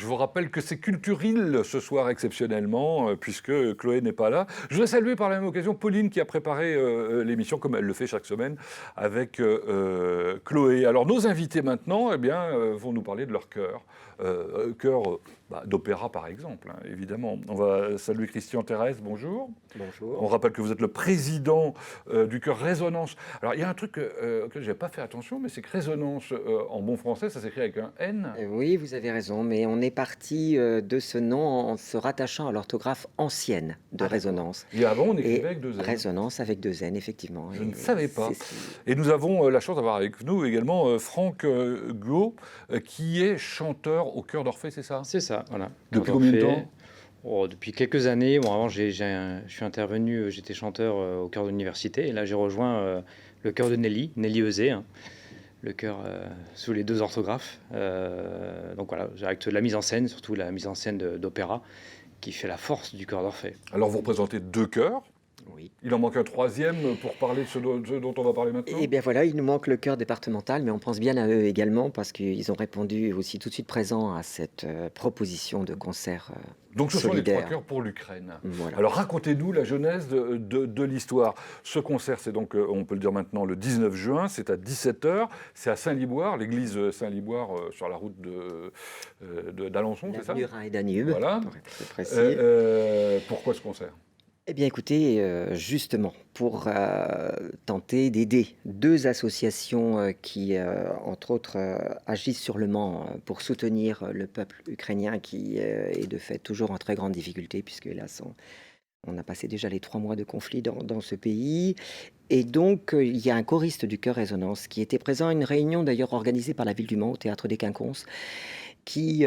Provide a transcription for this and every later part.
vous rappelle que c'est Culturil ce soir exceptionnellement, puisque Chloé n'est pas là. Je voudrais saluer par la même occasion Pauline qui a préparé l'émission, comme elle le fait chaque semaine, avec Chloé. Alors nos invités maintenant vont nous parler de leur chœur. Chœur d'opéra par exemple, hein, évidemment. On va saluer Christian Thérèse, bonjour. Bonjour. On rappelle que vous êtes le président du chœur Résonance. Alors il y a un truc auquel je n'ai pas fait attention, mais c'est que Résonance, en bon français, ça s'écrit avec un N. Oui, vous avez raison, mais on est parti de ce nom en se rattachant à l'orthographe ancienne de Résonance. Et avant, on écrivait Et avec deux N. Résonance avec deux N, effectivement. Je ne savais pas. Et nous avons la chance d'avoir avec nous également Franck Guo, qui est chanteur au chœur d'Orphée, c'est ça? C'est ça, voilà. Depuis combien de temps? Depuis quelques années. Bon, avant, je suis intervenu, j'étais chanteur au chœur de l'université. Et là, j'ai rejoint le chœur de Nelly Eusé, hein, le chœur sous les deux orthographes. Donc voilà, avec la mise en scène, surtout la mise en scène d'opéra, qui fait la force du chœur d'Orphée. Alors, vous représentez deux chœurs. Oui. Il en manque un troisième pour parler de ce dont on va parler maintenant. Et bien voilà, il nous manque le chœur départemental, mais on pense bien à eux également parce qu'ils ont répondu aussi tout de suite présent à cette proposition de concert Donc ce solidaire. sont les trois chœurs pour l'Ukraine. Voilà. Alors racontez-nous la genèse de l'histoire. Ce concert, c'est donc, on peut le dire maintenant, le 19 juin, c'est à 17h, c'est à Saint-Liboire, l'église Saint-Liboire sur la route d'Alençon, c'est ça? L'avenue Rhin et Danube, Voilà. pour être plus précis. Pourquoi ce concert? Eh bien, écoutez, justement, pour tenter d'aider deux associations qui, entre autres, agissent sur le Mans pour soutenir le peuple ukrainien qui est de fait toujours en très grande difficulté, puisque hélas, on a passé déjà les 3 mois de conflit dans ce pays. Et donc, il y a un choriste du chœur Résonance qui était présent à une réunion d'ailleurs organisée par la ville du Mans au Théâtre des Quinconces, qui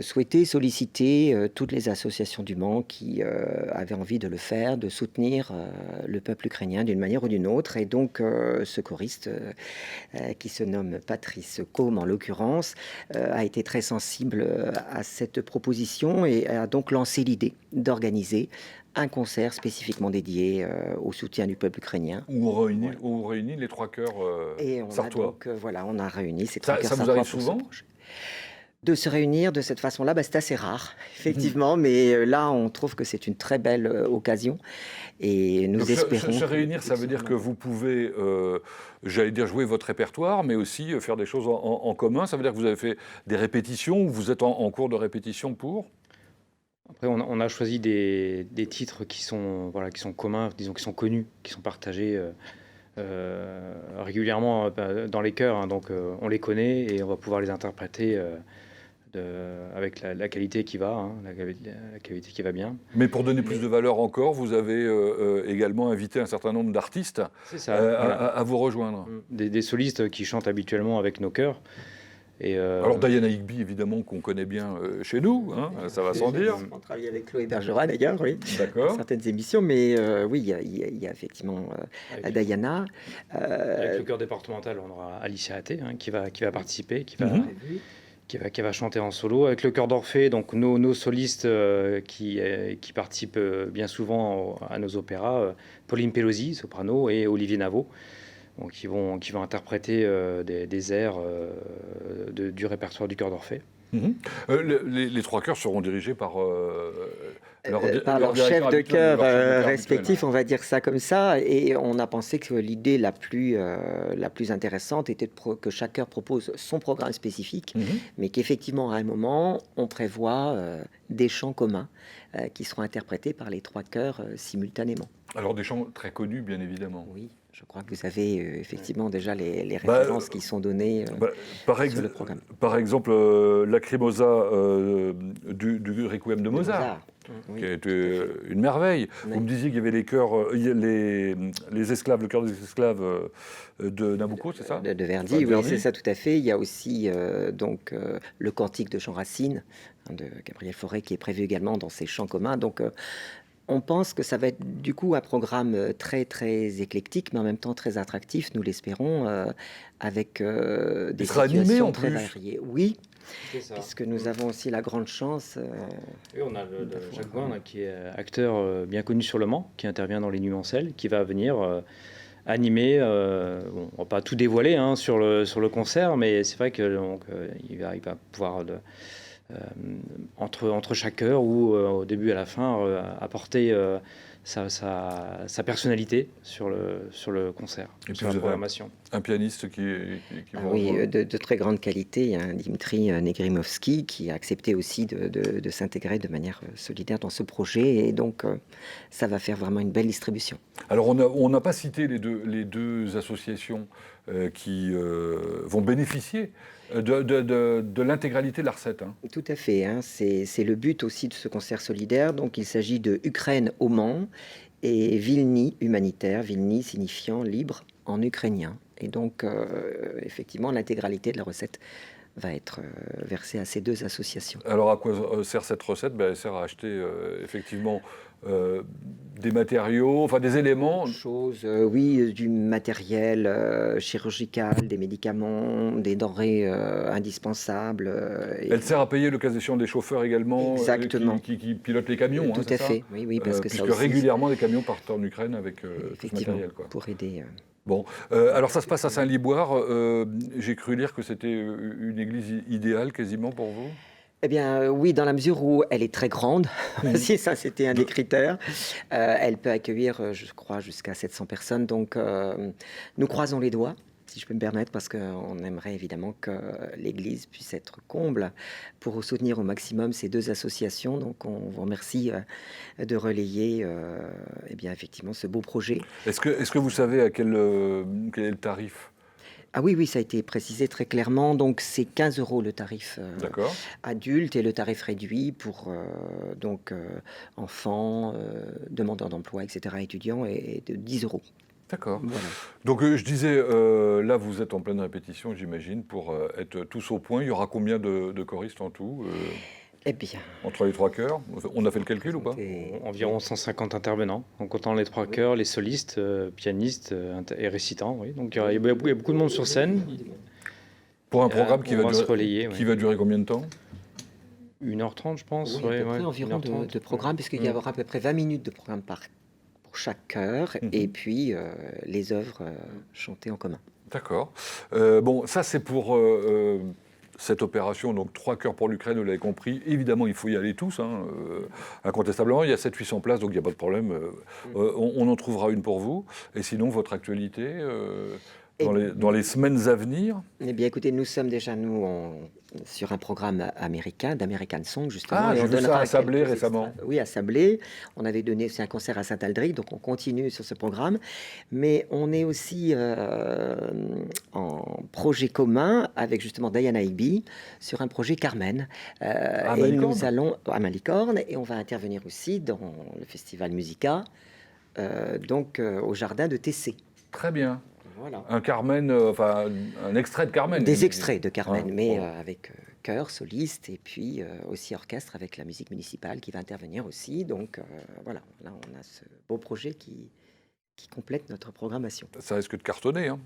souhaitait solliciter toutes les associations du Mans qui avaient envie de le faire, de soutenir le peuple ukrainien d'une manière ou d'une autre. Et donc, ce choriste, qui se nomme Patrice Côme en l'occurrence, a été très sensible à cette proposition et a donc lancé l'idée d'organiser un concert spécifiquement dédié au soutien du peuple ukrainien. Où on réunit les trois chœurs Et on a sartois. donc, voilà, on a réuni ces trois chœurs Ça vous sartois arrive pour ce souvent? projet. De se réunir de cette façon-là, c'est assez rare, effectivement, mais là, on trouve que c'est une très belle occasion et nous Donc, espérons... se réunir, ça veut dire que vous pouvez, j'allais dire, jouer votre répertoire, mais aussi faire des choses en commun. Ça veut dire que vous avez fait des répétitions ou vous êtes en cours de répétition pour? Après, on a choisi des titres qui sont communs, disons, qui sont connus, qui sont partagés régulièrement dans les chœurs. Hein, donc, on les connaît et on va pouvoir les interpréter avec la qualité qui va, hein, la qualité qui va bien. Mais pour donner plus de valeur encore, vous avez également invité un certain nombre d'artistes à vous rejoindre. Des solistes qui chantent habituellement avec nos chœurs. Alors Diana Higby, évidemment, qu'on connaît bien chez nous, hein, ça va sans dire. On travaille avec Chloé Bergera d'ailleurs, oui, D'accord. dans certaines émissions, mais oui, il y a effectivement Diana. Avec le chœur départemental, on aura Alicia Athé, hein, qui va participer, qui va chanter en solo. Avec le chœur d'Orphée, donc nos solistes qui participent bien souvent à nos opéras, Pauline Pelosi, soprano, et Olivier Navot. Donc, qui vont interpréter des airs du répertoire du chœur d'Orphée. Les trois chœurs seront dirigés par leur chef de chœur respectif, on va dire ça comme ça. Et on a pensé que l'idée la plus intéressante était que chaque chœur propose son programme spécifique, mais qu'effectivement, à un moment, on prévoit des chants communs qui seront interprétés par les trois chœurs simultanément. Alors des chants très connus, bien évidemment. Oui, je crois que vous avez effectivement déjà les références qui sont données sur le programme. Par exemple, Lacrimosa du Requiem de Mozart. Oui, qui a été une merveille. Oui. Vous me disiez qu'il y avait les chœurs, les esclaves, le chœur des esclaves de Nabucco, c'est ça? De Verdi, oui, c'est ça, tout à fait. Il y a aussi donc le cantique de Jean Racine, de Gabriel Fauré, qui est prévu également dans ces chants communs. Donc, on pense que ça va être du coup un programme très très éclectique, mais en même temps très attractif, nous l'espérons, avec des situations très variées. Oui. Puisque nous avons aussi la grande chance. Oui, on a Jacques Gouin, qui est acteur bien connu sur le Mans, qui intervient dans les Nuancelles, qui va venir animer. On va pas tout dévoiler sur le concert, mais c'est vrai que il va pouvoir entre chaque heure ou au début et à la fin, apporter sa personnalité sur le concert, Et sur puis la vous avez programmation. un pianiste qui vous Oui, rejoint. de très grande qualité, hein, Dimitri Negrimovski, qui a accepté aussi de s'intégrer de manière solidaire dans ce projet. Et donc, ça va faire vraiment une belle distribution. Alors on n'a pas cité les deux associations qui vont bénéficier de l'intégralité de la recette. Hein. Tout à fait, hein, c'est le but aussi de ce concert solidaire. Donc, il s'agit de Ukraine au Mans et Vilni humanitaire, Vilni signifiant libre en ukrainien. Et donc, effectivement, l'intégralité de la recette va être versée à ces deux associations. Alors à quoi sert cette recette? Elle sert à acheter effectivement des matériaux, enfin des éléments. Choses, oui, du matériel chirurgical, des médicaments, des denrées indispensables. Elle sert à payer le cas échéant des chauffeurs également Exactement. qui pilotent les camions. Tout c'est à ça fait, oui, parce que ça puisque aussi, régulièrement des camions partent en Ukraine avec tout ce effectivement, matériel. Quoi. pour aider. Bon, alors ça se passe à Saint-Liboire. J'ai cru lire que c'était une église idéale quasiment pour vous. Eh bien, oui, dans la mesure où elle est très grande, si ça c'était un des critères, elle peut accueillir, je crois, jusqu'à 700 personnes. Donc, nous croisons les doigts, si je peux me permettre, parce qu'on aimerait évidemment que l'Église puisse être comble pour soutenir au maximum ces deux associations. Donc, on vous remercie de relayer, eh bien, effectivement, ce beau projet. Est-ce que vous savez à quel est le tarif? Ah oui, ça a été précisé très clairement. Donc, c'est 15 € le tarif D'accord. adulte et le tarif réduit pour enfants, demandeurs d'emploi, etc., étudiants, est de 10 €. D'accord. Voilà. Donc je disais, là vous êtes en pleine répétition, j'imagine, pour être tous au point. Il y aura combien de choristes en tout Eh bien, entre les trois chœurs? On a fait le calcul ou pas? Environ 150 intervenants, en comptant les trois chœurs, les solistes, pianistes et récitants. Oui. Donc il y a beaucoup de monde sur scène. Pour un programme on va se relayer, qui va durer combien de temps? 1h30, je pense. oui, à peu près environ 1h30. de programme, puisqu'il y aura à peu près 20 minutes de programme pour chaque chœur, et puis les œuvres chantées en commun. D'accord. Bon, ça c'est pour cette opération, donc 3 chœurs pour l'Ukraine, vous l'avez compris. Évidemment, il faut y aller tous, hein, incontestablement. Il y a 700-800 places, donc il n'y a pas de problème. On en trouvera une pour vous. Et sinon, votre actualité dans les semaines à venir? Eh bien, écoutez, nous sommes déjà, sur un programme américain, d'American Song, justement. Ah, et j'ai on vu ça donnera à Sablé quelques récemment. extraits. Oui, à Sablé. On avait donné, c'est un concert à Saint-Aldric, donc on continue sur ce programme. Mais on est aussi en projet commun avec justement Diana Igby sur un projet Carmen. À Et Malicorne. nous allons à Malicorne, et on va intervenir aussi dans le festival Musica, au jardin de TC. Très bien. Voilà. Un Carmen, enfin un extrait de Carmen. Des extraits de Carmen, Ouais, mais bon. avec chœur, soliste, et puis aussi orchestre avec la musique municipale qui va intervenir aussi. Donc voilà, là on a ce beau projet qui complète notre programmation. Ça risque de cartonner, hein,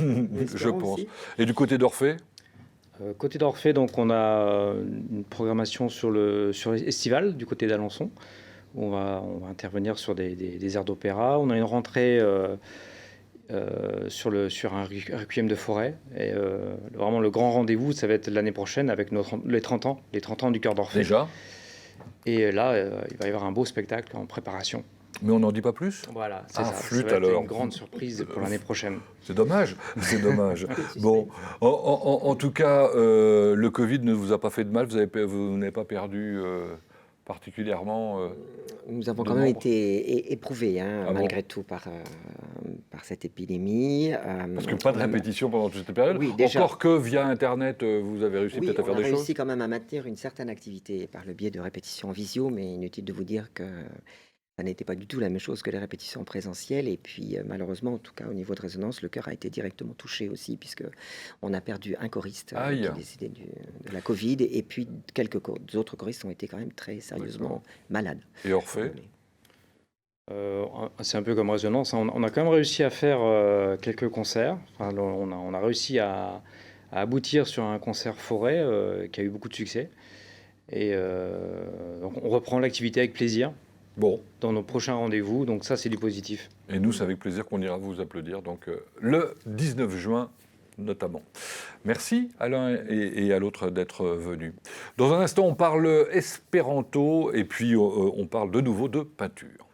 je espérons pense. aussi. Et du côté d'Orphée? Côté d'Orphée, donc on a une programmation sur Estival, du côté d'Alençon. On va intervenir sur des airs d'opéra. On a une rentrée sur un requiem de forêt. Et vraiment, le grand rendez-vous, ça va être l'année prochaine avec les 30 ans du Chœur d'Orphée. Déjà? Et là, il va y avoir un beau spectacle en préparation. Mais on n'en dit pas plus? Voilà, c'est Ah, ça. flûte, Ça va être alors. une grande surprise pour l'année prochaine. C'est dommage, c'est dommage. Bon, en tout cas, le Covid ne vous a pas fait de mal, vous n'avez pas perdu particulièrement Nous avons de quand même membres. été éprouvés, hein, Ah bon? malgré tout, par cette épidémie. Parce que pas de répétition pendant toute cette période. Oui, déjà. Encore que via Internet, vous avez réussi Oui, peut-être à on faire a des réussi choses. quand même à maintenir une certaine activité par le biais de répétitions en visio, mais inutile de vous dire que ça n'était pas du tout la même chose que les répétitions en présentiel. Et puis, malheureusement, en tout cas, au niveau de résonance, le chœur a été directement touché aussi, puisque on a perdu un choriste qui Aïe. est décédé de la Covid, et puis d'autres choristes ont été quand même très sérieusement malades. Et Orphée? C'est un peu comme Résonance, hein. On a quand même réussi à faire quelques concerts. Enfin, on a réussi à aboutir sur un concert forêt qui a eu beaucoup de succès. Et donc on reprend l'activité avec plaisir Bon, dans nos prochains rendez-vous. Donc ça, c'est du positif. et nous, c'est avec plaisir qu'on ira vous applaudir. Donc, le 19 juin notamment. Merci à l'un et à l'autre d'être venus. Dans un instant, on parle espéranto et puis on parle de nouveau de peinture.